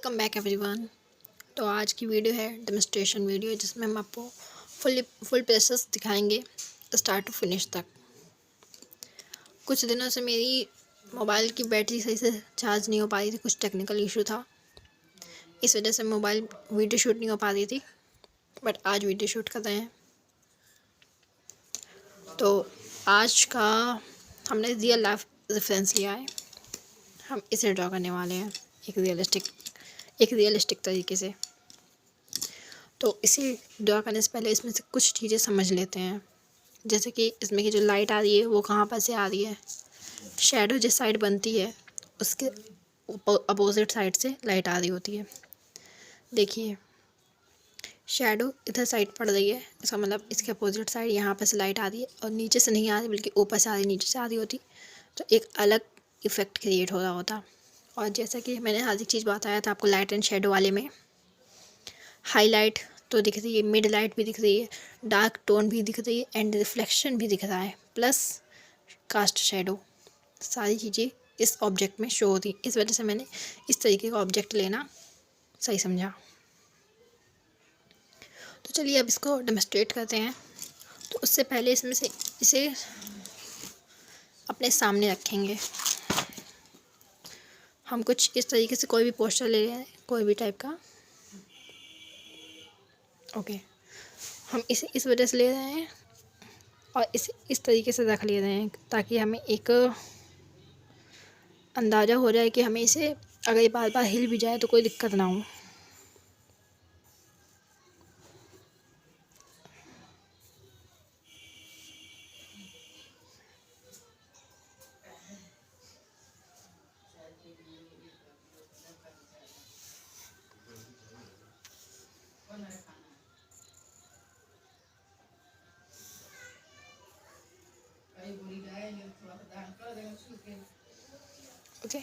Welcome back everyone. तो आज की वीडियो है डेमोन्स्ट्रेशन वीडियो, जिसमें हम आपको फुल प्रोसेस दिखाएंगे स्टार्ट टू फिनिश तक। कुछ दिनों से मेरी मोबाइल की बैटरी सही से चार्ज नहीं हो पा रही थी, कुछ टेक्निकल इशू था, इस वजह से मोबाइल वीडियो शूट नहीं हो पा रही थी। बट आज वीडियो शूट कर रहे हैं। तो आज का हमने रियल लाइफ रेफरेंस लिया है, हम इसे ड्रॉ करने वाले हैं एक रियलिस्टिक तरीके से। तो इसे ड्रॉ करने से पहले इसमें से कुछ चीज़ें समझ लेते हैं, जैसे कि इसमें की जो लाइट आ रही है वो कहाँ पर से आ रही है। शैडो जिस साइड बनती है उसके अपोजिट साइड से लाइट आ रही होती है। देखिए, शैडो इधर साइड पड़ रही है, इसका मतलब इसके अपोजिट साइड यहाँ पर से लाइट आ रही है, और नीचे से नहीं आ रही बल्कि ऊपर से आ रही, नीचे से आ रही होती तो एक अलग इफ़ेक्ट क्रिएट हो रहा होता। और जैसा कि मैंने आज एक चीज़ बताया था आपको, लाइट एंड शेडो वाले में हाईलाइट तो दिख रही है, मिड लाइट भी दिख रही है, डार्क टोन भी दिख रही है, एंड रिफ्लेक्शन भी दिख रहा है, प्लस कास्ट शेडो, सारी चीज़ें इस ऑब्जेक्ट में शो होती। इस वजह से मैंने इस तरीके का ऑब्जेक्ट लेना सही समझा। तो चलिए अब इसको डेमोन्स्ट्रेट करते हैं। तो उससे पहले इसमें से इसे अपने सामने रखेंगे। हम कुछ इस तरीके से कोई भी पोस्टर ले रहे हैं, कोई भी टाइप का। ओके, हम इसे इस वजह से ले रहे हैं और इसे इस तरीके से रख ले रहे हैं ताकि हमें एक अंदाज़ा हो जाए कि हमें इसे अगर ये बार बार हिल भी जाए तो कोई दिक्कत ना हो। ओके,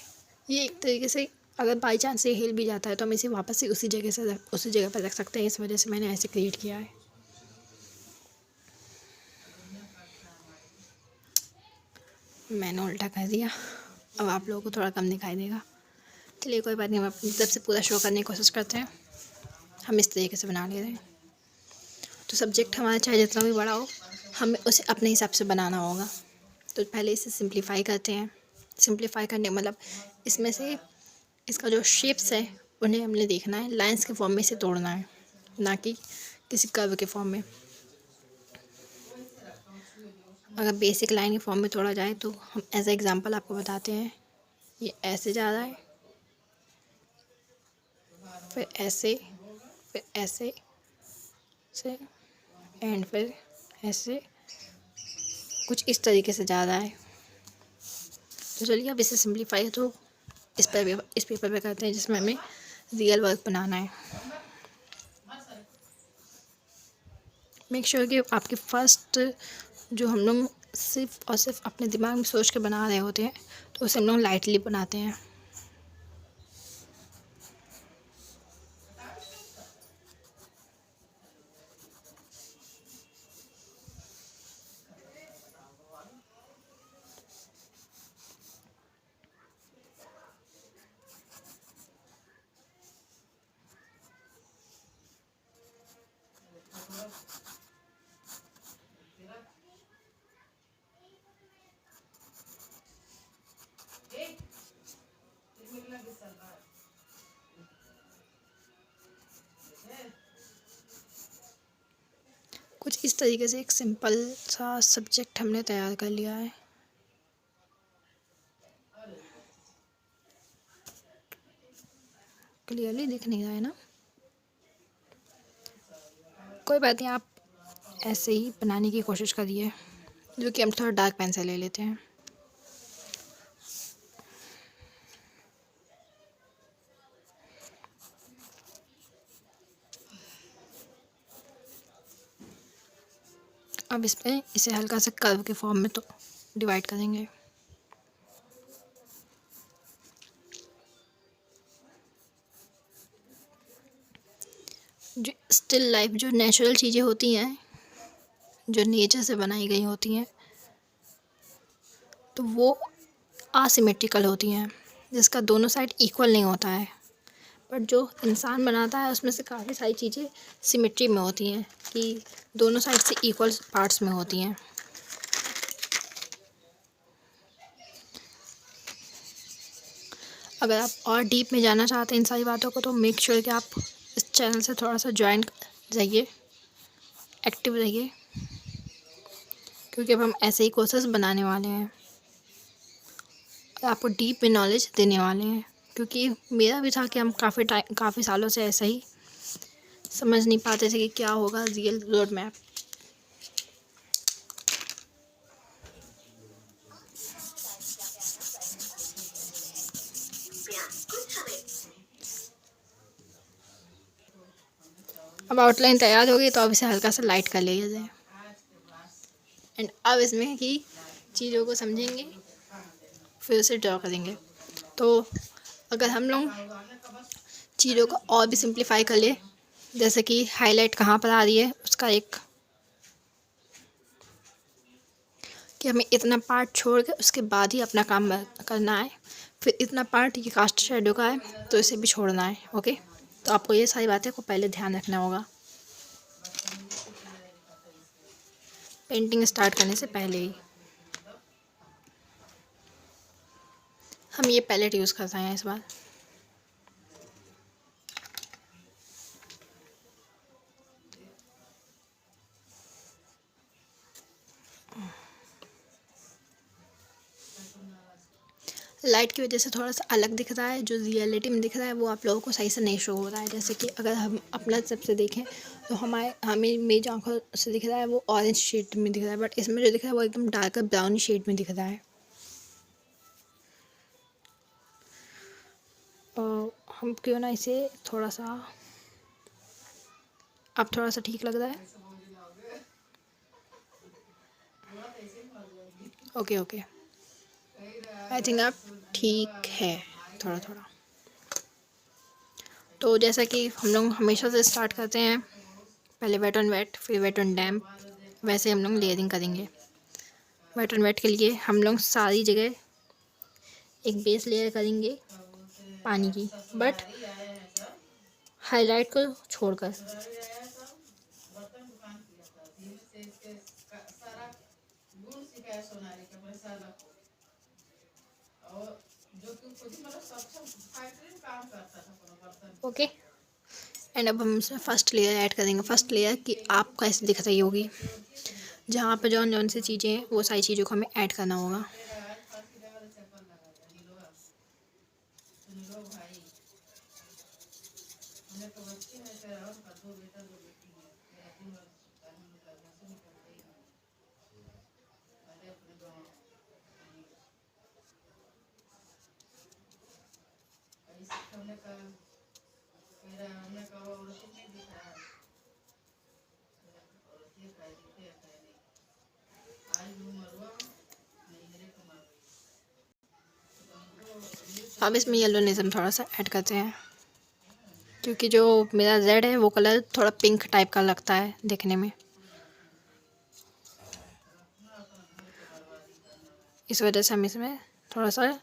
ये एक तरीके से अगर बाई चांस ये हिल भी जाता है तो हम इसे वापस से उसी जगह पर रख सकते हैं। इस वजह से मैंने ऐसे क्रिएट किया है। मैंने उल्टा कर दिया, अब आप लोगों को थोड़ा कम दिखाई देगा। चलिए कोई बात नहीं, हम अपनी तरफ से पूरा शो करने की कोशिश करते हैं। हम इस तरीके से बना ले रहे हैं। तो सब्जेक्ट हमारा चाहे जितना भी बड़ा हो, हमें उसे अपने हिसाब से बनाना होगा। तो पहले इसे सिंप्लीफाई करते हैं। सिंप्लीफाई करने मतलब इसमें से इसका जो शेप्स है उन्हें हमने देखना है, लाइंस के फॉर्म में इसे तोड़ना है, ना कि किसी कर्व के फॉर्म में। अगर बेसिक लाइन के फॉर्म में तोड़ा जाए तो हम एज ए एग्जांपल आपको बताते हैं। ये ऐसे जा रहा है, फिर ऐसे से, एंड फिर ऐसे, कुछ इस तरीके से जा रहा है। तो चलिए अब इसे सिंप्लीफाई तो इस पेपर पे करते हैं, जिसमें हमें रियल वर्क बनाना है। मेक श्योर कि आपके फर्स्ट जो हम लोग सिर्फ और सिर्फ अपने दिमाग में सोच के बना रहे होते हैं तो उसे हम लोग लाइटली बनाते हैं। कुछ इस तरीके से एक सिंपल सा सब्जेक्ट हमने तैयार कर लिया है। क्लियरली दिख नहीं रहा है ना? कोई बात नहीं, आप ऐसे ही बनाने की कोशिश करिए। जो कि हम थोड़ा डार्क पेंसिल ले लेते हैं। अब इसमें इसे हल्का सा कर्व के फॉर्म में तो डिवाइड करेंगे। जो स्टिल लाइफ, जो नेचुरल चीज़ें होती हैं, जो नेचर से बनाई गई होती हैं, तो वो असिमेट्रिकल होती हैं, जिसका दोनों साइड इक्वल नहीं होता है। बट जो इंसान बनाता है उसमें से काफ़ी सारी चीज़ें सिमेट्री में होती हैं कि दोनों साइड से इक्वल पार्ट्स में होती हैं। अगर आप और डीप में जाना चाहते हैं इन सारी बातों को तो मेक श्योर कि आप इस चैनल से थोड़ा सा ज्वाइन रहिए, एक्टिव रहिए, क्योंकि अब हम ऐसे ही कोर्सेस बनाने वाले हैं और आपको डीप में नॉलेज देने वाले हैं। क्योंकि मेरा भी था कि हम काफ़ी सालों से ऐसा ही समझ नहीं पाते थे कि क्या होगा रियल रोड मैप। अब आउटलाइन तैयार हो गई तो अब इसे हल्का सा लाइट कर लिया जाए एंड अब इसमें की चीज़ों को समझेंगे, फिर उसे ड्रॉ करेंगे। तो अगर हम लोग चीज़ों को और भी सिंप्लीफाई कर ले, जैसे कि हाईलाइट कहाँ पर आ रही है उसका एक, कि हमें इतना पार्ट छोड़ के उसके बाद ही अपना काम करना है, फिर इतना पार्ट ये कास्ट शेडो का है तो इसे भी छोड़ना है। ओके, तो आपको ये सारी बातें को पहले ध्यान रखना होगा पेंटिंग स्टार्ट करने से पहले ही। हम ये पैलेट यूज़ करते हैं इस बार। लाइट की वजह से थोड़ा सा अलग दिख रहा है, जो रियलिटी में दिख रहा है वो आप लोगों को सही से नहीं शो हो रहा है। जैसे कि अगर हम अपना सबसे देखें तो हमें मेरी आँखों से दिख रहा है वो ऑरेंज शेड में दिख रहा है, बट इसमें जो दिख रहा है वो एकदम डार्कर ब्राउन शेड में दिख रहा है। और हम क्यों ना इसे थोड़ा सा, अब थोड़ा सा ठीक लग रहा है। ओके ओके, आई थिंक अब ठीक है थोड़ा थोड़ा। तो जैसा कि हम लोग हमेशा से स्टार्ट करते हैं, पहले वेट ऑन वेट फिर वेट ऑन डैम्प, वैसे हम लोग लेयरिंग करेंगे। वेट ऑन वेट के लिए हम लोग सारी जगह एक बेस लेयर करेंगे पानी की, बट हाईलाइट को छोड़कर। ओके, एंड अब हम इसमें फर्स्ट लेयर ऐड करेंगे। फर्स्ट लेयर की आपको ऐसे दिख रही होगी, जहाँ पर जौन जौन सी चीज़ें हैं वो सारी चीज़ों को हमें ऐड करना होगा। अब इसमें येलोनिज्म थोड़ा सा ऐड करते हैं, क्योंकि जो मेरा रेड है वो कलर थोड़ा पिंक टाइप का लगता है देखने में, इस वजह से हम इसमें थोड़ा सा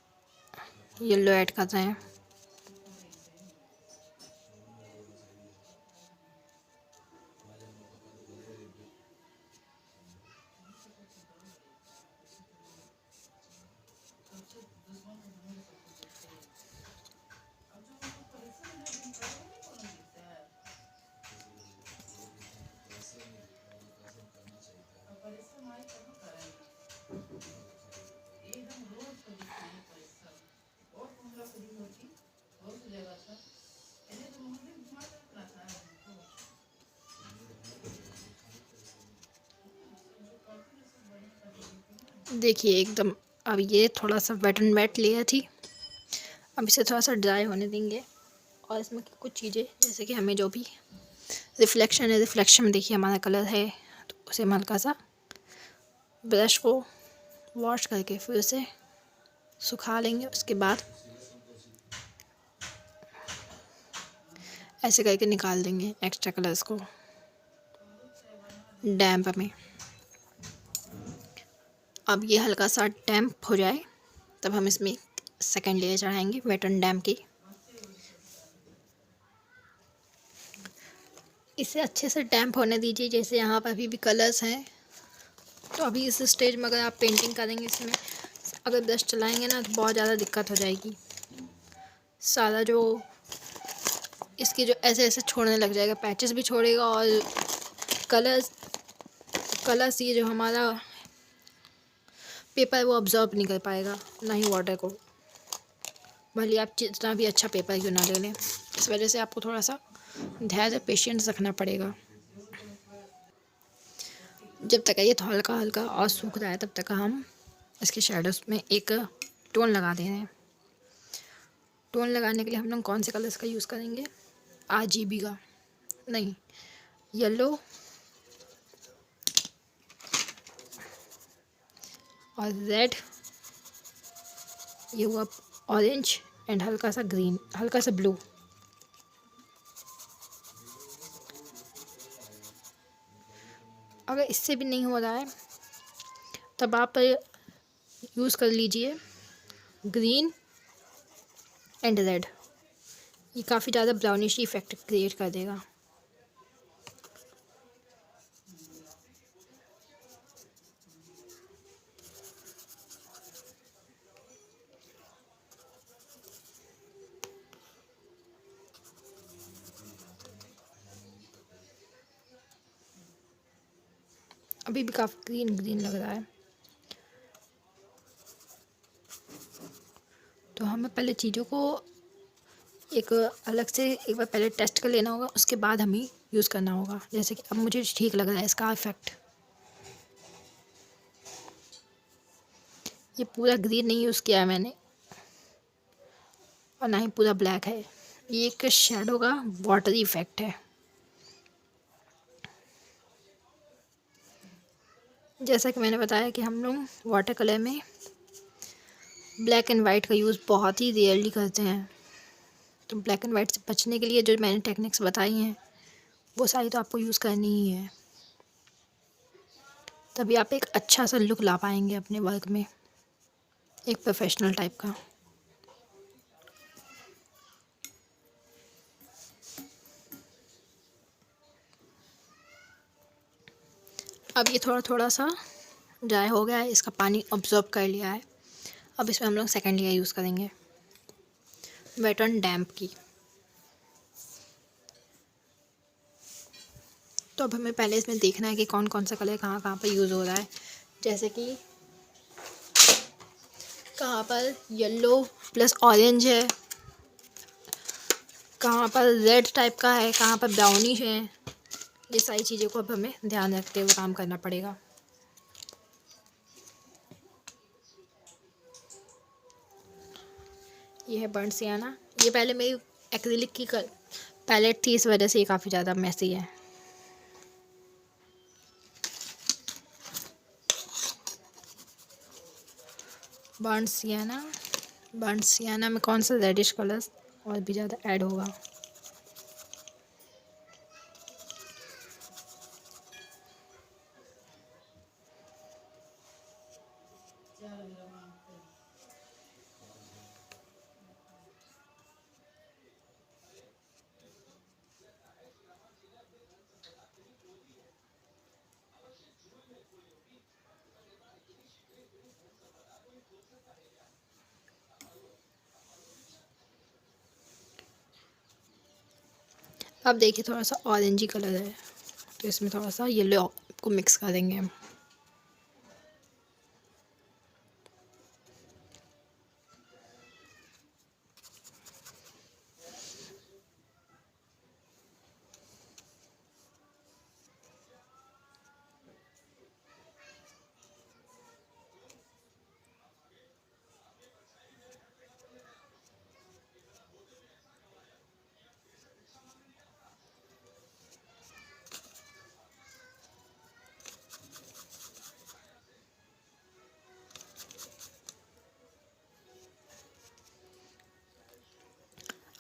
येलो ऐड करते हैं। देखिए एकदम, अब ये थोड़ा सा वेट एंड वेट लेयर थी, अब इसे थोड़ा सा ड्राई होने देंगे। और इसमें कुछ चीज़ें जैसे कि हमें जो भी रिफ्लेक्शन है, रिफ्लेक्शन में देखिए हमारा कलर है, तो उसे हम हल्का सा ब्रश को वॉश करके फिर उसे सुखा लेंगे। उसके बाद ऐसे करके निकाल देंगे एक्स्ट्रा कलर्स को डैम्प में। अब ये हल्का सा डैम्प हो जाए तब हम इसमें सेकेंड लेयर चढ़ाएंगे वेट एंड डैम्प की। इसे अच्छे से डैम्प होने दीजिए। जैसे यहाँ पर अभी भी कलर्स हैं, तो अभी इस स्टेज में अगर आप पेंटिंग करेंगे इसमें, अगर ब्रश चलाएंगे ना तो बहुत ज़्यादा दिक्कत हो जाएगी। सारा जो इसकी जो ऐसे ऐसे छोड़ने लग जाएगा, पैचेस भी छोड़ेगा, और कलर्स कलर्स ये जो हमारा पेपर है वो ऑब्जर्व नहीं कर पाएगा, ना ही वाटर को, भले आप जितना भी अच्छा पेपर क्यों ना ले लें। इस वजह से आपको थोड़ा सा धैर्य पेशेंस रखना पड़ेगा। जब तक ये हल्का हल्का और सूख रहा है तब तक हम इसके शेडोज़ में एक टोन लगा दे रहे हैं। टोन लगाने के लिए हम लोग कौन से कलर्स का यूज़ करेंगे? RGB का नहीं, येलो और रेड, ये हुआ ऑरेंज, एंड हल्का सा ग्रीन, हल्का सा ब्लू। अगर इससे भी नहीं हो रहा है तब आप यूज़ कर लीजिए ग्रीन एंड रेड। ये काफ़ी ज़्यादा ब्राउनिश इफेक्ट क्रिएट कर देगा। अभी भी काफ़ी ग्रीन ग्रीन लग रहा है, तो हमें पहले चीज़ों को एक अलग से एक बार पहले टेस्ट कर लेना होगा, उसके बाद हमें यूज़ करना होगा। जैसे कि अब मुझे ठीक लग रहा है इसका इफ़ेक्ट। ये पूरा ग्रीन नहीं यूज़ किया है मैंने, और ना ही पूरा ब्लैक है। ये एक शेडो का वाटरी इफ़ेक्ट है। जैसा कि मैंने बताया कि हम लोग वाटर कलर में ब्लैक एंड वाइट का यूज़ बहुत ही रेयरली करते हैं, तो ब्लैक एंड वाइट से बचने के लिए जो मैंने टेक्निक्स बताई हैं वो सारी तो आपको यूज़ करनी ही है, तभी आप एक अच्छा सा लुक ला पाएंगे अपने वर्क में, एक प्रोफेशनल टाइप का। अब ये थोड़ा थोड़ा सा ड्राई हो गया है, इसका पानी ऑब्जॉर्ब कर लिया है। अब इसमें हम लोग सेकेंड लेयर यूज़ करेंगे, वेट एंड डैम्प की। तो अब हमें पहले इसमें देखना है कि कौन कौन सा कलर कहाँ कहाँ पर यूज़ हो रहा है। जैसे कि कहाँ पर येलो प्लस ऑरेंज है, कहाँ पर रेड टाइप का है, कहाँ पर ब्राउनिश है। ये सारी चीज़ों को अब हमें ध्यान रखते हुए काम करना पड़ेगा। ये है बर्न्ट सियाना। ये पहले मेरी एक्रिलिक की पैलेट थी, इस वजह से ये काफ़ी ज़्यादा मैसी है। बर्न्ट सियाना में कौन सा रेडिश कलर और भी ज़्यादा ऐड होगा। अब देखिए थोड़ा सा ऑरेंजी कलर है, तो इसमें थोड़ा सा येलो को मिक्स कर देंगे हम।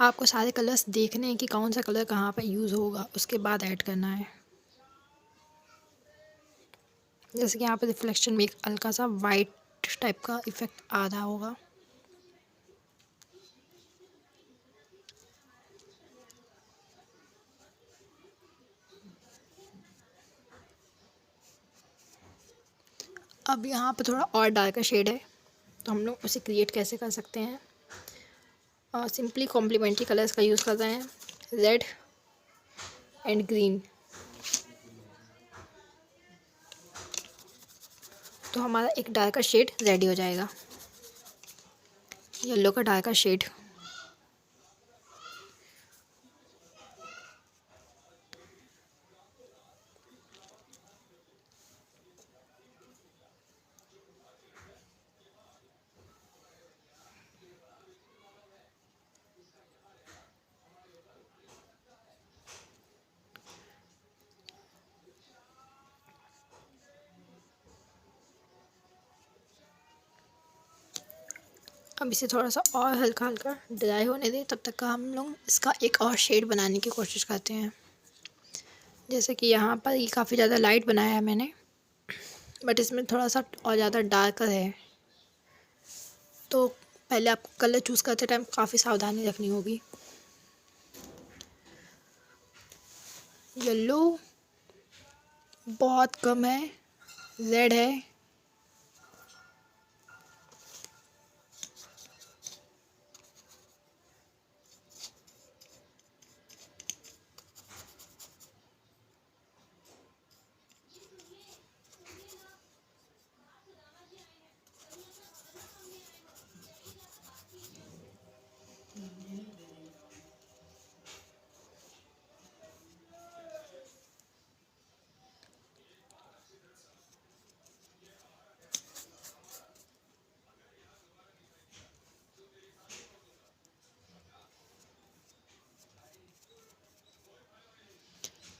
आपको सारे कलर्स देखने हैं कि कौन सा कलर कहाँ पर यूज़ होगा, उसके बाद ऐड करना है। जैसे कि यहाँ पर रिफ्लेक्शन में एक हल्का सा वाइट टाइप का इफ़ेक्ट आ रहा होगा। अब यहाँ पे थोड़ा और डार्कर शेड है, तो हम लोग उसे क्रिएट कैसे कर सकते हैं। और सिंपली कॉम्प्लीमेंट्री कलर्स का यूज़ कर रहे हैं, रेड एंड ग्रीन। तो हमारा एक डार्कर शेड रेडी हो जाएगा, येलो का डार्कर शेड। अब इसे थोड़ा सा और हल्का हल्का ड्राई होने दें, तब तक का हम लोग इसका एक और शेड बनाने की कोशिश करते हैं। जैसे कि यहाँ पर ये काफ़ी ज़्यादा लाइट बनाया है मैंने, बट इसमें थोड़ा सा और ज़्यादा डार्कर है। तो पहले आपको कलर चूज़ करते टाइम काफ़ी सावधानी रखनी होगी। येलो बहुत कम है, रेड है,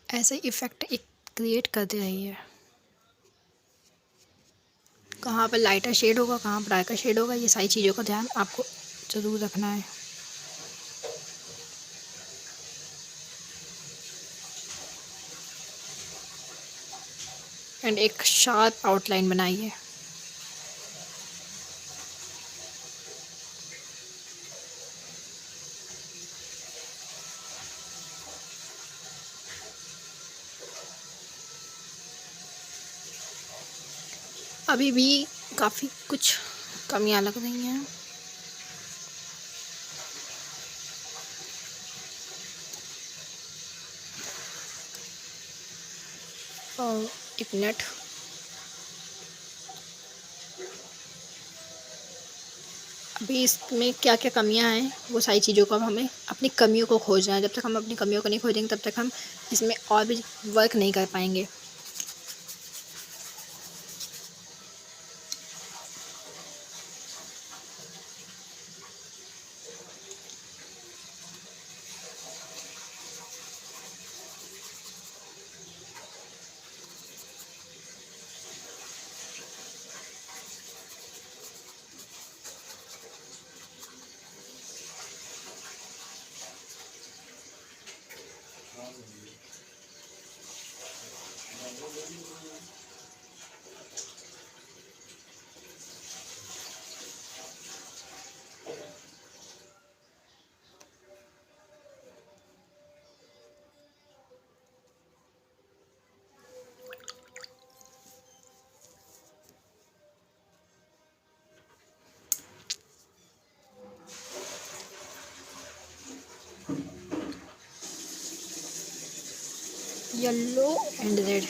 ऐसे इफ़ेक्ट एक क्रिएट करते रहिए। कहाँ पर लाइटर शेड होगा, कहाँ पर डार्कर शेड होगा, ये सारी चीज़ों का ध्यान आपको ज़रूर रखना है। एंड एक शार्प आउटलाइन बनाइए। अभी भी काफ़ी कुछ कमियां लग रही हैं। और एक मिनट, अभी इसमें क्या क्या कमियां हैं वो सारी चीज़ों को अब हमें अपनी कमियों को खोजना है। जब तक हम अपनी कमियों को नहीं खोजेंगे तब तक हम इसमें और भी वर्क नहीं कर पाएंगे। येलो एंड रेड,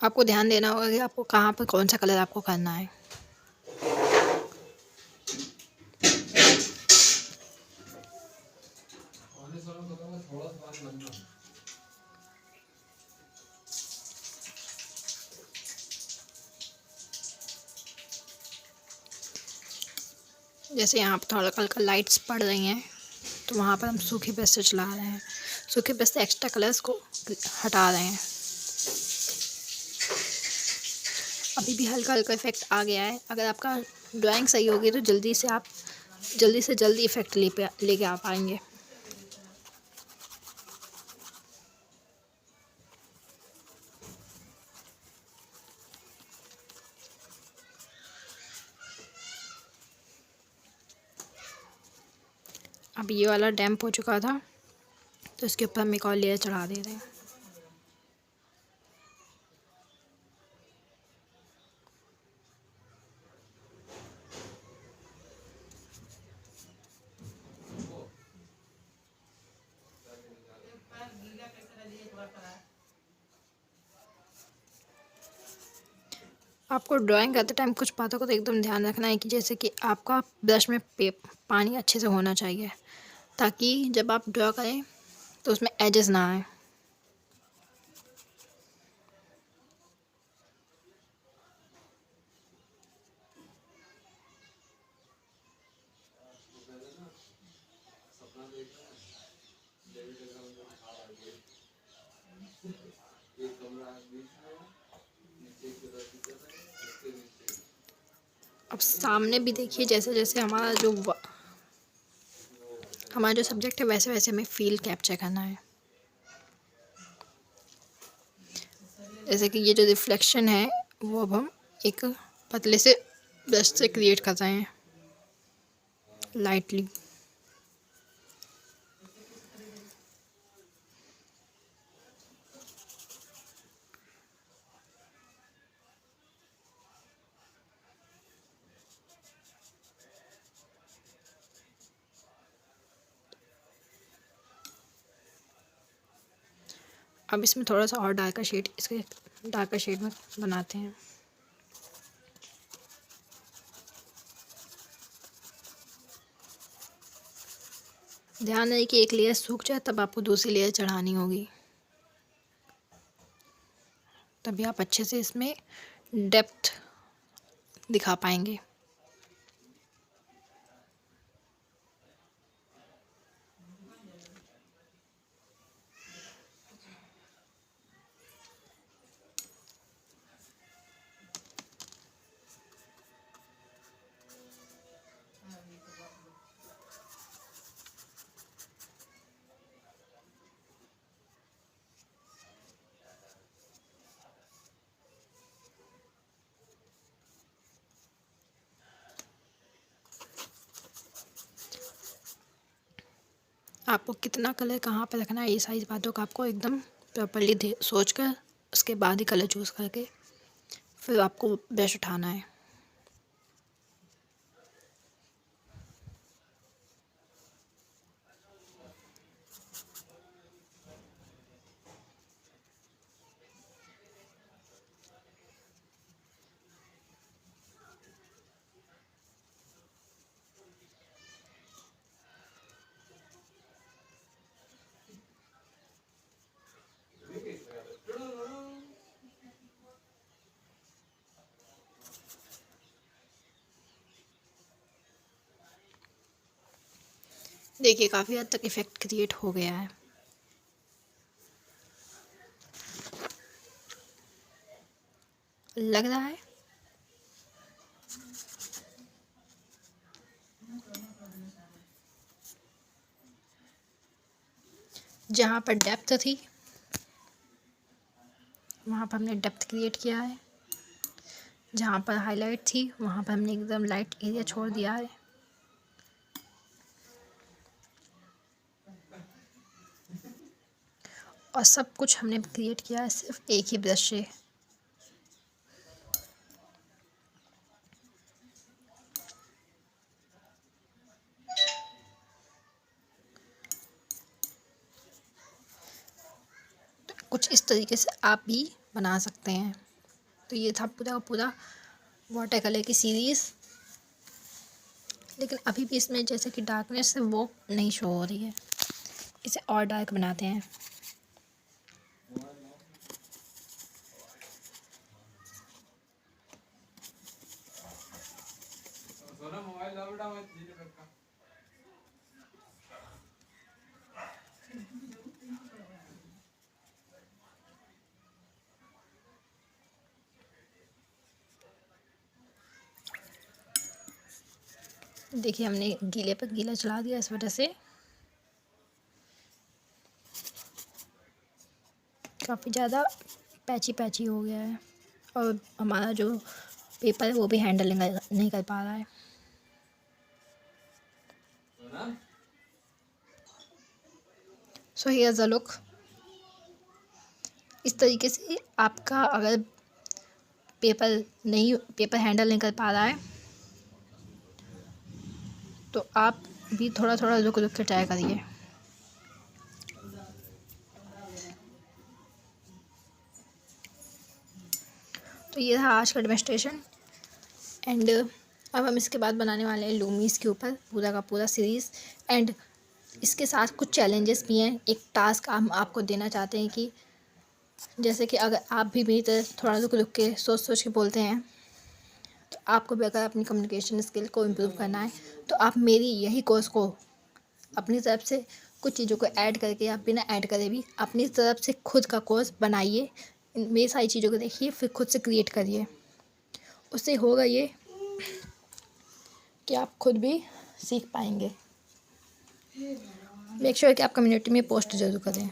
आपको ध्यान देना होगा कि आपको कहाँ पर कौन सा कलर आपको करना है। जैसे यहाँ पर थोड़ा हल्का लाइट्स पड़ रही हैं, तो वहाँ पर हम सूखी ब्रश से चला रहे हैं। सूखी ब्रश से एक्स्ट्रा कलर्स को हटा रहे हैं। अभी भी हल्का हल्का इफेक्ट आ गया है। अगर आपका ड्राइंग सही होगी तो जल्दी से जल्दी इफेक्ट लेके आ पाएंगे। अब ये वाला डैम्प हो चुका था, तो इसके ऊपर हम एक और लेयर चढ़ा दे रहे हैं। आपको ड्राइंग करते टाइम कुछ बातों का तो एकदम ध्यान रखना है कि जैसे कि आपका ब्रश में पानी अच्छे से होना चाहिए, ताकि जब आप ड्रा करें तो उसमें एजेस ना आए। अब सामने भी देखिए, जैसे जैसे हमारा जो सब्जेक्ट है वैसे वैसे हमें फील कैप्चर करना है। जैसे कि ये जो रिफ्लेक्शन है वो अब हम एक पतले से ब्रश से क्रिएट कर रहे हैं लाइटली। अब इसमें थोड़ा सा और डार्कर शेड, इसके डार्कर शेड में बनाते हैं। ध्यान रहे कि एक लेयर सूख जाए तब आपको दूसरी लेयर चढ़ानी होगी, तभी आप अच्छे से इसमें डेप्थ दिखा पाएंगे। आपको कितना कलर कहाँ पर रखना है, ये सारी बातों का आपको एकदम प्रॉपरली सोच कर उसके बाद ही कलर चूज़ करके फिर आपको ब्रश उठाना है। देखिए काफ़ी हद तक इफ़ेक्ट क्रिएट हो गया है। लग रहा है जहाँ पर डेप्थ थी वहाँ पर हमने डेप्थ क्रिएट किया है, जहाँ पर हाईलाइट थी वहाँ पर हमने एकदम लाइट एरिया छोड़ दिया है। और सब कुछ हमने क्रिएट किया है सिर्फ एक ही ब्रश से। तो कुछ इस तरीके से आप भी बना सकते हैं। तो ये था पूरा पूरा वाटर कलर की सीरीज़, लेकिन अभी भी इसमें जैसे कि डार्कनेस है वो नहीं शो हो रही है। इसे और डार्क बनाते हैं। देखिए हमने गीले पर गीला चला दिया, इस वजह से काफ़ी ज़्यादा पैची पैची हो गया है और हमारा जो पेपर है वो भी हैंडल नहीं कर पा रहा है। So here's a look. इस तरीके से आपका अगर पेपर हैंडल नहीं कर पा रहा है तो आप भी थोड़ा थोड़ा रुक रुक के ट्राई करिए। तो ये रहा आज का डेमोन्स्ट्रेशन। एंड अब हम इसके बाद बनाने वाले हैं लूमीज़ के ऊपर पूरा का पूरा सीरीज़। एंड इसके साथ कुछ चैलेंजेस भी हैं। एक टास्क हम आपको देना चाहते हैं कि जैसे कि अगर आप भी मेरी तरह थोड़ा रुक रुक के सोच सोच के बोलते हैं, तो आपको भी अगर अपनी कम्युनिकेशन स्किल को इम्प्रूव करना है तो आप मेरी यही कोर्स को अपनी तरफ से कुछ चीज़ों को ऐड करके या बिना ऐड करे भी अपनी तरफ से खुद का कोर्स बनाइए। मेरी सारी चीज़ों को देखिए, फिर खुद से क्रिएट करिए। उससे होगा ये कि आप खुद भी सीख पाएंगे। मेक श्योर कि आप कम्युनिटी में पोस्ट जरूर करें।